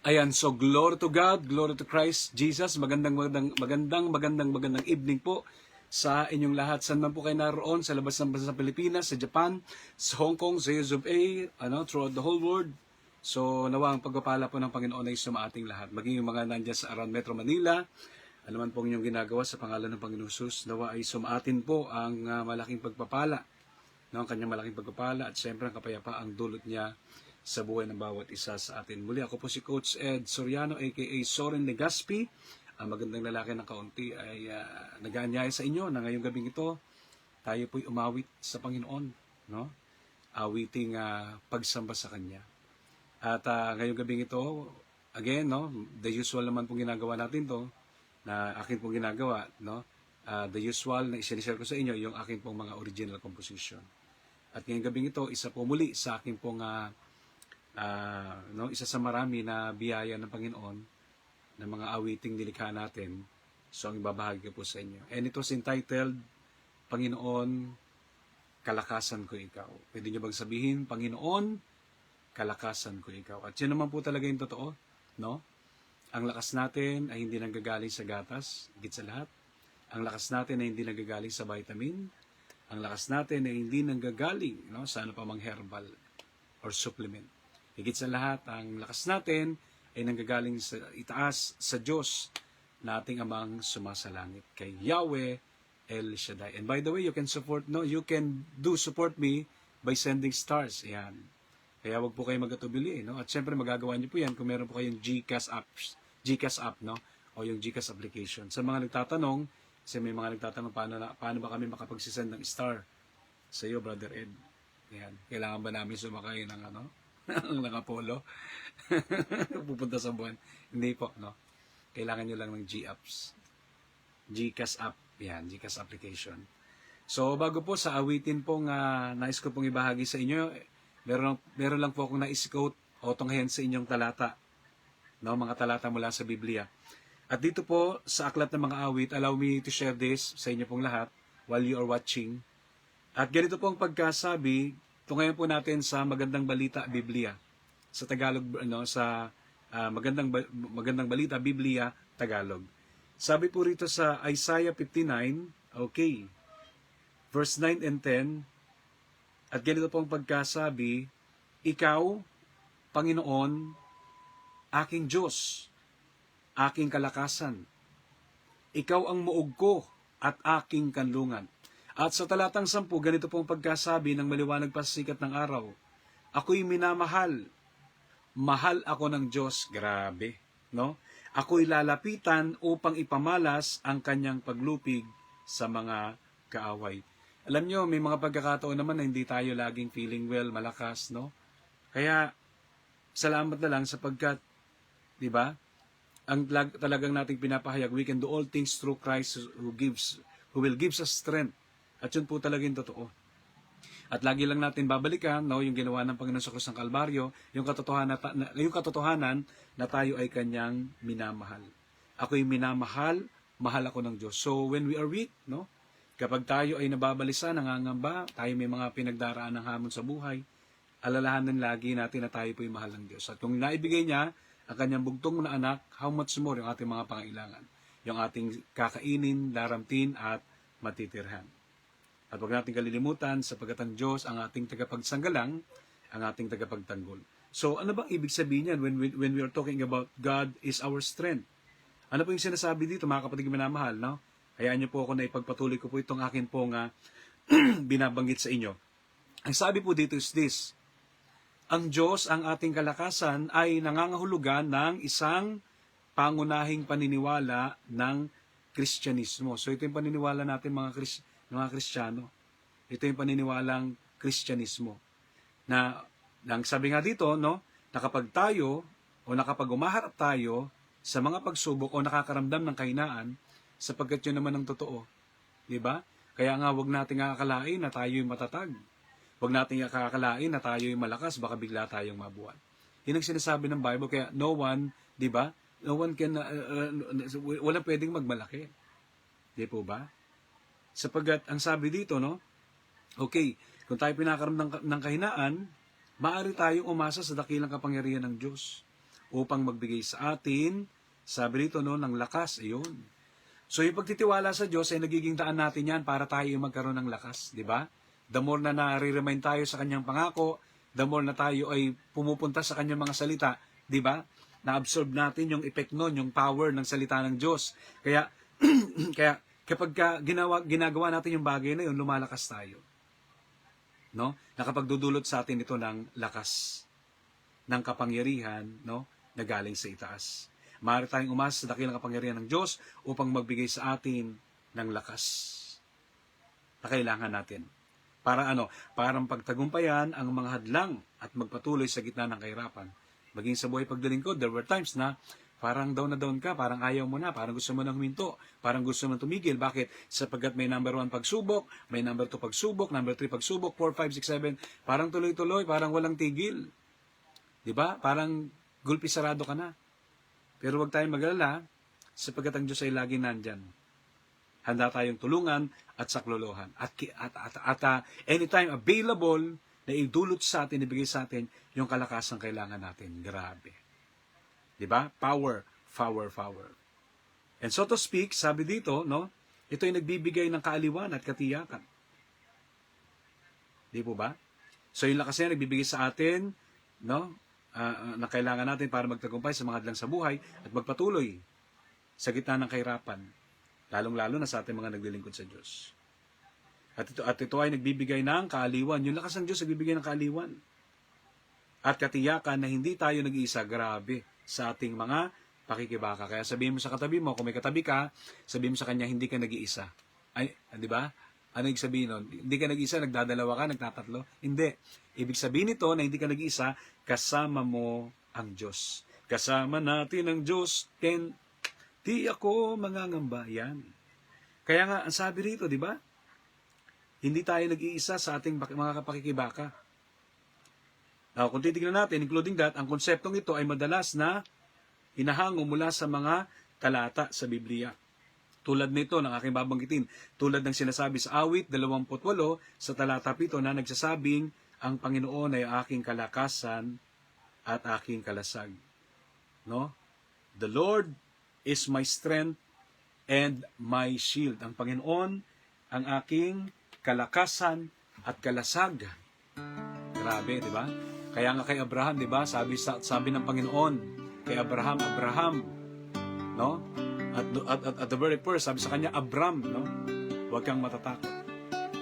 Ayan, so glory to God, glory to Christ Jesus. Magandang evening po sa inyong lahat. Saan man po kayo naroon, sa labas ng bansa sa Pilipinas, sa Japan, sa Hong Kong, sa US of A, throughout the whole world. So nawa ang pagpapala po ng Panginoon ay sumaating lahat. Maging yung mga nandiyan sa around Metro Manila, ano man pong inyong ginagawa sa pangalan ng Panginoon Jesus, nawa ay sumaatin po ang malaking pagpapala, no, ang kanyang malaking pagpapala at siyempre ang kapayapaang dulot niya sa buhay ng bawat isa sa atin. Muli ako po si Coach Ed Soriano aka Soren Legaspi. Ang magandang lalaki ng kaunti ay nag-aanyaya sa inyo na ngayong gabing ito tayo po'y umawit sa Panginoon, no? Awiting pagsamba sa Kanya. At ngayong gabing ito, again, no, the usual naman pong ginagawa natin to, na akin pong ginagawa, no? The usual na isinishare ko sa inyo, yung akin pong mga original composition. At ngayong gabing ito, isa po muli sa akin pong isa sa marami na biyaya ng Panginoon na mga awiting nilikha natin. So, ang ibabahagi ko po sa inyo. And it was entitled, Panginoon, kalakasan ko ikaw. Pwede nyo bang sabihin, Panginoon, kalakasan ko ikaw. At yun naman po talaga yung totoo, no? Ang lakas natin ay hindi nanggagaling sa gatas, higit sa lahat. Ang lakas natin ay hindi nanggagaling sa vitamin. Ang lakas natin ay hindi nanggagaling, no, sa ano pa mang herbal or supplement. Higit sa lahat, ang lakas natin ay nanggagaling sa itaas sa Diyos na ating amang sumasalangit, kay Yahweh El Shaddai. And by the way, you can support support me by sending stars. Yan. Kaya wag po kayo magatubili, no? At syempre magagawa niyo po yan kung meron po kayong GCash app, no? O yung GCash application. Sa mga nagtatanong, kasi may mga nagtatanong paano ba kami makapagsisend ng star sa iyo, Brother Ed? Yan. Kailangan ba namin sumakay ng ang nakapolo? Pupunta sa buwan. Hindi po, no? Kailangan nyo lang ng GCash app. Yan, GCash application. So, bago po sa awitin pong nais ko pong ibahagi sa inyo, meron lang po akong nais-quote o tunghayan sa inyong talata. No, mga talata mula sa Biblia. At dito po, sa Aklat ng Mga Awit, allow me to share this sa inyo pong lahat while you are watching. At ganito po ang pagkasabi, tunghayan po natin sa Magandang Balita Biblia. Sa Tagalog, sa Magandang Balita Biblia Tagalog. Sabi po rito sa Isaiah 59, okay, verse 9 and 10, at ganito po ang pagkasabi, Ikaw, Panginoon, aking Diyos, aking kalakasan. Ikaw ang muog ko at aking kanlungan. At sa talatang 10, ganito pong pagkasabi ng maliwanag pa sa sikat ng araw. Ako'y minamahal. Mahal ako ng Diyos. Grabe, no? Ako'y lalapitan upang ipamalas ang kanyang paglupig sa mga kaaway. Alam nyo, may mga pagkakataon naman na hindi tayo laging feeling well, malakas, no? Kaya, salamat na lang sapagkat, di ba, ang talagang nating pinapahayag, we can do all things through Christ who will gives us strength. At yun po talaga yung totoo. At lagi lang natin babalikan, no, yung ginawa ng Panginoon sa Krus ng Kalbaryo, yung katotohanan na tayo ay kanyang minamahal. Ako'y minamahal, mahal ako ng Diyos. So when we are weak, no, kapag tayo ay nababalisa, nangangamba, tayo may mga pinagdaraan ng hamon sa buhay, alalahanan lagi natin na tayo po'y mahal ng Diyos. At kung naibigay niya ang kanyang bugtong na anak, how much more yung ating mga pangailangan, yung ating kakainin, daramtin at matitirhan. At huwag natin kalilimutan, sapagkat ang Diyos ang ating tagapagsanggalang, ang ating tagapagtanggol. So, ano bang ibig sabihin yan when we are talking about God is our strength? Ano po yung sinasabi dito, mga kapatid minamahal, no? Hayaan niyo po ako na ipagpatuloy ko po itong akin pong binabanggit sa inyo. Ang sabi po dito is this, ang Diyos, ang ating kalakasan, ay nangangahulugan ng isang pangunahing paniniwala ng Kristyanismo. So, ito yung paniniwala natin mga Kristiyano. Ito yung paniniwalang Kristyanismo. Na sabi nga dito, no, na kapag tayo o nakapag umaharap tayo sa mga pagsubok o nakakaramdam ng kahinaan, sapagkat yun naman ang totoo. Diba? Kaya nga huwag nating akalain na tayo'y matatag. Huwag nating akalain na tayo'y malakas, baka bigla tayong mabuwan. Yun ang sinasabi ng Bible, kaya no one, diba? No one can, walang pwedeng magmalaki. Di po ba? Sapagkat ang sabi dito, no, okay, kung tayo pinakaram ng kahinaan, maaari tayong umasa sa dakilang kapangyarihan ng Diyos. upang magbigay sa atin, sabi rito, no, ng lakas. Ayun. So, yung pagtitiwala sa Diyos ay nagiging daan natin yan para tayo magkaroon ng lakas, di ba? The more na nare-remind tayo sa kanyang pangako, the more na tayo ay pumupunta sa kanyang mga salita, di ba? Na-absorb natin yung effect nun, yung power ng salita ng Diyos. Kaya, kaya kapag ginagawa natin yung bagay na yun, lumalakas tayo. No? Nakapagdudulot sa atin ito ng lakas, ng kapangyarihan, no, na galing sa itaas. Maaari tayong umasa sa dakilang kapangyarihan ng Diyos upang magbigay sa atin ng lakas na kailangan natin. Para ano? Parang pagtagumpayan ang mga hadlang at magpatuloy sa gitna ng kahirapan. Maging sa buhay pagdalingkod, there were times na parang down na down ka, parang ayaw mo na, parang gusto mo na huminto, parang gusto mo na tumigil. Bakit? Sapagkat may number 1 pagsubok, may number 2 pagsubok, number 3 pagsubok, 4, 5, 6, 7, parang tuloy-tuloy, parang walang tigil. Diba? Parang gulpi sarado ka na. Pero huwag tayong mag-alala, sapagkat ang Diyos ay lagi nandyan. Handa tayong tulungan at saklolohan. At anytime available na idulot sa atin, ibigay sa atin yung kalakasang kailangan natin. Grabe. Diba? Power. And so to speak, sabi dito, no, ito ay nagbibigay ng kaaliwan at katiyakan. Di po ba? So yung lakas niya nagbibigay sa atin, no, na kailangan natin para magtagumpay sa mga hadlang sa buhay at magpatuloy sa gitna ng kahirapan, lalong-lalo na sa ating mga naglilingkod sa Diyos. At ito ay nagbibigay ng kaaliwan. Yung lakas ng Diyos nagbibigay ng kaaliwan at katiyakan na hindi tayo nag-iisa. Grabe sa ating mga pakikibaka. Kaya sabihin mo sa katabi mo, kung may katabi ka, sabihin mo sa kanya, hindi ka nag-iisa. Ay, di ba? Ano ibig sabihin nun? Hindi ka nag-iisa, nagdadalawa ka, nagtatatlo? Hindi. Ibig sabihin nito na hindi ka nag-iisa, kasama mo ang Diyos. Kasama natin ang Diyos, di ako mangangamba. Yan. Kaya nga, ang sabi rito, di ba? Hindi tayo nag-iisa sa ating mga kapakikibaka. Now, kung titignan natin, including that, ang konseptong ito ay madalas na hinahango mula sa mga talata sa Biblia. Tulad nito ng aking babanggitin, tulad ng sinasabi sa awit 28 sa talata 7 na nagsasabing, ang Panginoon ay aking kalakasan at aking kalasag. No? The Lord is my strength and my shield. Ang Panginoon ang aking kalakasan at kalasag. Grabe, di ba? Kaya nga kay Abraham, di ba? Sabi ng Panginoon kay Abraham, no? At the very first, sabi sa kanya, Abram, no? Huwag kang matatakot.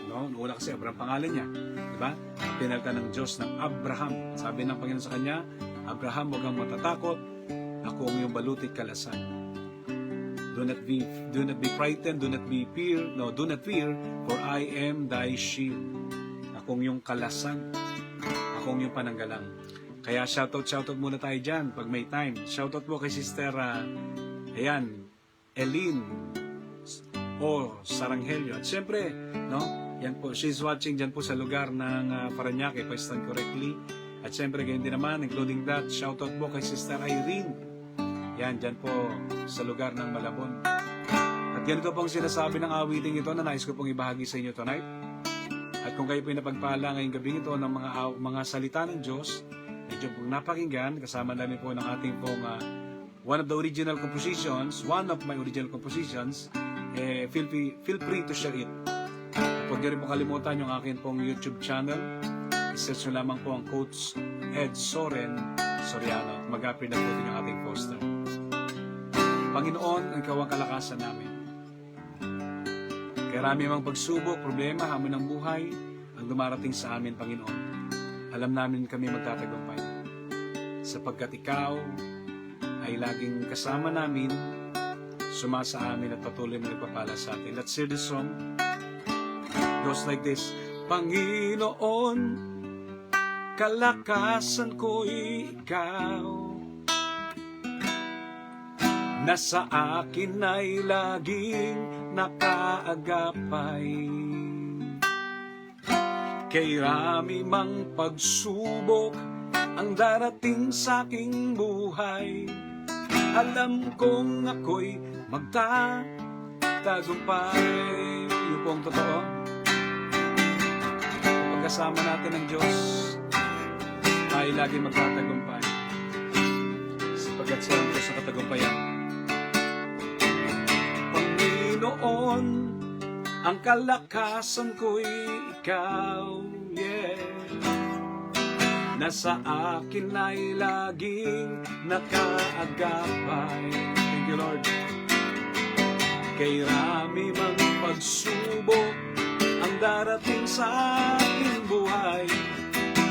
No? Una kasi Abram pangalan niya, di ba? Pinalitan ng Diyos ng Abraham. Sabi ng Panginoon sa kanya, Abraham, huwag kang matatakot. Ako ang iyong balutit kalasag. Do not be frightened, do not fear, for I am thy shield. Akong yung kalasag, akong yung pananggalang. Kaya shoutout muna tayo dyan pag may time. Shoutout mo kay Sister, Eileen Saranghelio. At syempre, no, yan po, she's watching dyan po sa lugar ng Parañaque, if I stand correctly. At syempre, ganyan din naman, including that, shoutout mo kay Sister Irene. Yan, dyan po sa lugar ng Malabon. At ganito pong sinasabi ng awiting ito na nais ko pong ibahagi sa inyo tonight. At kung kayo po napagpala ngayong gabi ito ng mga salita ng Diyos, medyo pong napakinggan, kasama namin po ng ating pong one of my original compositions, feel free to share it. At huwag niyo rin po kalimutan yung akin pong YouTube channel. I-search nyo lamang po ang Coach Ed Soren Soriano. Mag-upload na po din ang ating poster. Panginoon, ikaw ang kalakasan namin. Karami mang pagsubok, problema, hamon ng buhay, ang dumarating sa amin, Panginoon. Alam namin kami magtatagumpay. Sapagkat ikaw ay laging kasama namin, sumasa amin at patuloy na nagpapala sa atin. Let's hear this song. It goes like this. Panginoon, kalakasan ko'y ikaw, na sa akin ay laging nakaagapay. Kay rami mang pagsubok ang darating sa aking buhay, alam kong ako'y magtatagumpay. Yung pong totoo, pagkasama natin ng Diyos ay laging magtatagumpay. sapagkat siya ang Diyos ng katagumpayan. Panginoon, ang kalakasan ko'y ikaw, yeah. Nasa akin ay laging nakaagapay. Thank you, Lord. Kay rami mang pagsubok ang darating sa aking buhay,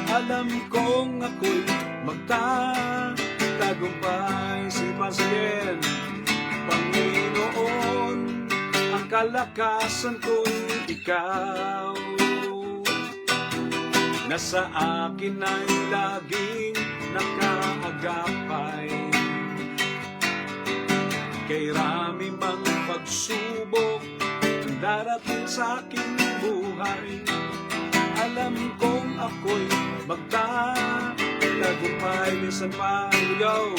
alam kong ako'y magtatagumpay. Sipasin, Panginoon, ang kalakasan ko'y ikaw. Nasa akin ay laging nakaagapay. Kay rami mang pagsubok ang darating sa aking buhay, alam kong ako'y magtatagumpay. Minsan pa, go!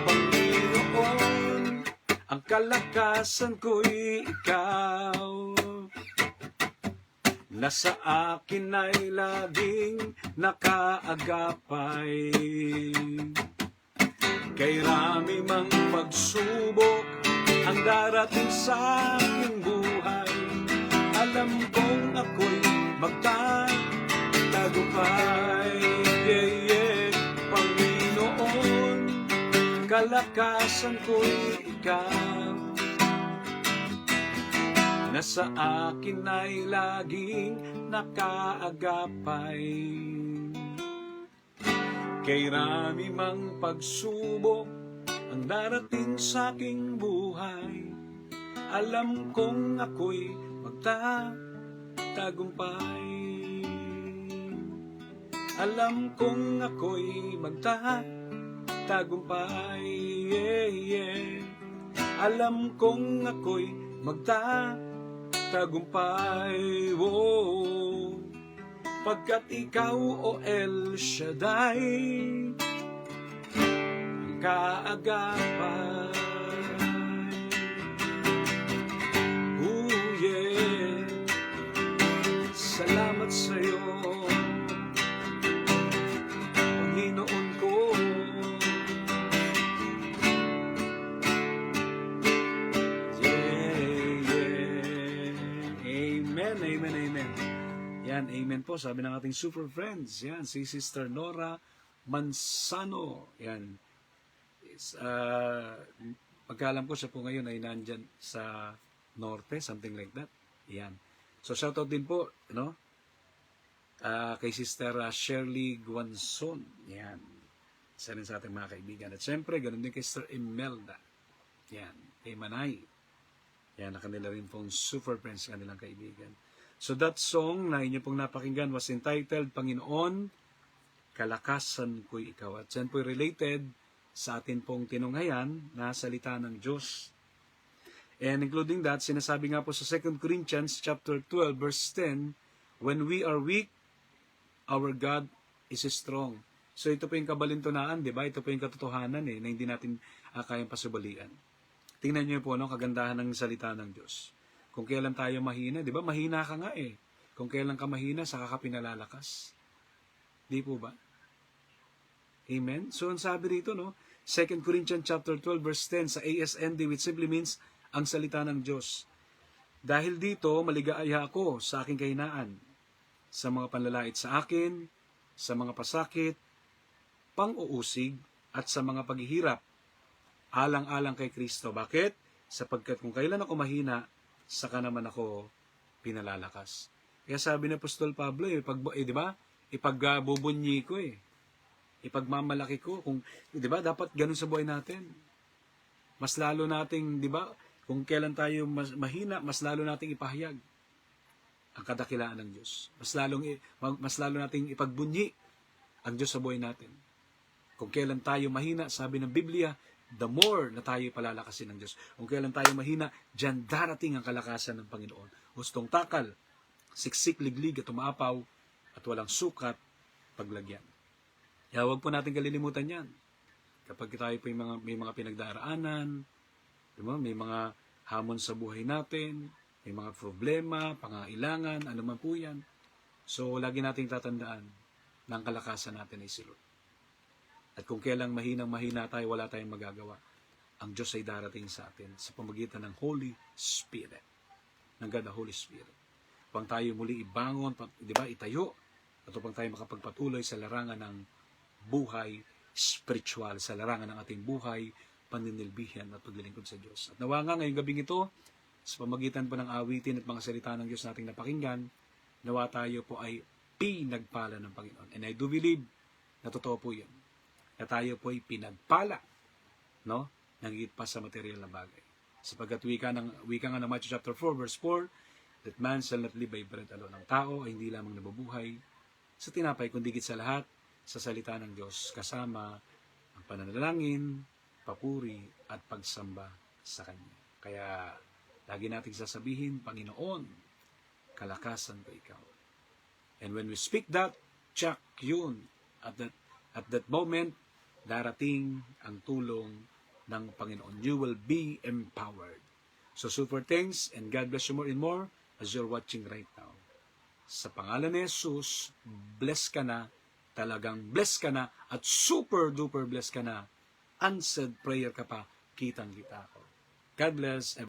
Panginoon, ang kalakasan ko'y ikaw. Nasa akin ay laging nakaagapay. Kay rami mang pagsubok ang darating sa aking buhay, alam kong ako'y magtatagumpay. Yeah, yeah. Panginoon, kalakasan ko'y ikaw. Nasa akin ay laging nakaagapay. Kay rami mang pagsubok ang darating sa aking buhay, alam kong ako'y magtatagumpay. Alam kong ako'y magtatagumpay. Yeah, yeah. Alam kong ako'y magtatagumpay. Oh, pagkat ikaw, O El Shaddai, ang kaagapay. Oh yeah, salamat sa'yo, Panginoon ko. Amen, amen. Yan, amen po. Sabi ng ating super friends, yan, si Sister Nora Mansano. Yan. Pagkaalam ko siya po ngayon ay nandyan sa norte, something like that. Yan. So, shoutout din po, no? Kay Sister Shirley Guanzon. Yan. Isa rin sa ating mga kaibigan. At syempre, ganun din kay Sister Imelda. Yan. Kay Manay. Yan, na kanila rin pong super friends, kanilang kaibigan. So that song na inyo pong napakinggan was entitled, Panginoon, kalakasan ko'y ikaw. At yan po'y related sa atin pong tinunghayan na salita ng Diyos. And including that, sinasabi nga po sa 2 Corinthians chapter 12, verse 10, when we are weak, our God is strong. So ito po yung kabalintunaan, di ba? Ito po yung katotohanan na hindi natin kayang pasubalian. Tingnan niyo po kagandahan ng salita ng Diyos. Kung kailan tayo mahina, di ba? Mahina ka nga eh. Kung kailan ka mahina, saka ka pinalalakas. Di po ba? Amen? So, ang sabi rito, 2 Corinthians chapter 12, verse 10 sa ASND, which simply means, ang salita ng Diyos. Dahil dito, maligaya ako sa aking kahinaan, sa mga panlalait sa akin, sa mga pasakit, pang-uusig, at sa mga paghihirap, alang-alang kay Kristo. Bakit? Sapagkat kung kailan ako mahina, saka naman ako pinalalakas. Kaya sabi ni Apostol Pablo, di ba? Ipagbubunyi ko ipagmamalaki ko. Kung, di ba? Dapat ganun sa buhay natin. Mas lalo nating, di ba? Kung kailan tayo mahina, mas lalo nating ipahayag ang kadakilaan ng Diyos. Mas lalo nating ipagbunyi ang Diyos sa buhay natin. Kung kailan tayo mahina, sabi ng Biblia, the more na tayo palalakasin ng Diyos. Kung kailan tayo mahina, dyan darating ang kalakasan ng Panginoon. Hustong takal, siksik, liglig at umaapaw, at walang sukat, paglagyan. Kaya huwag po natin kalilimutan yan. Kapag tayo po may mga pinagdaraanan, diba? May mga hamon sa buhay natin, may mga problema, pangailangan, ano man po yan. So, lagi nating tatandaan na ang kalakasan natin ay si Lord. At kung kailang mahinang-mahina tayo, wala tayong magagawa. Ang Diyos ay darating sa atin sa pamagitan ng Holy Spirit. Ng God the Holy Spirit. Upang tayo muli ibangon, di ba, itayo, at upang tayo makapagpatuloy sa larangan ng buhay spiritual, sa larangan ng ating buhay, paninilbihan at paglilingkod sa Diyos. At nawa nga ngayong gabing ito, sa pamagitan po ng awitin at mga salita ng Diyos nating napakinggan, nawa tayo po ay pinagpala ng Panginoon. And I do believe na totoo po yun. Na tayo po ay pinagpala, no? Nangigit pa sa material na bagay. Sapagkat wika nga ng Matthew chapter 4 verse 4, that man shall not live by bread alone. Ang tao ay hindi lamang nabubuhay sa tinapay, kundi higit sa lahat sa salita ng Diyos, kasama ang pananalangin, papuri, at pagsamba sa Kanya. Kaya lagi nating sasabihin, Panginoon, kalakasan ko ikaw. And when we speak that, check yun. At that moment, darating ang tulong ng Panginoon. You will be empowered. So super thanks and God bless you more and more as you're watching right now. Sa pangalan ni Jesus, bless ka na, talagang bless ka na, at super duper bless ka na. Answered prayer ka pa, kitang-kita ko. God bless.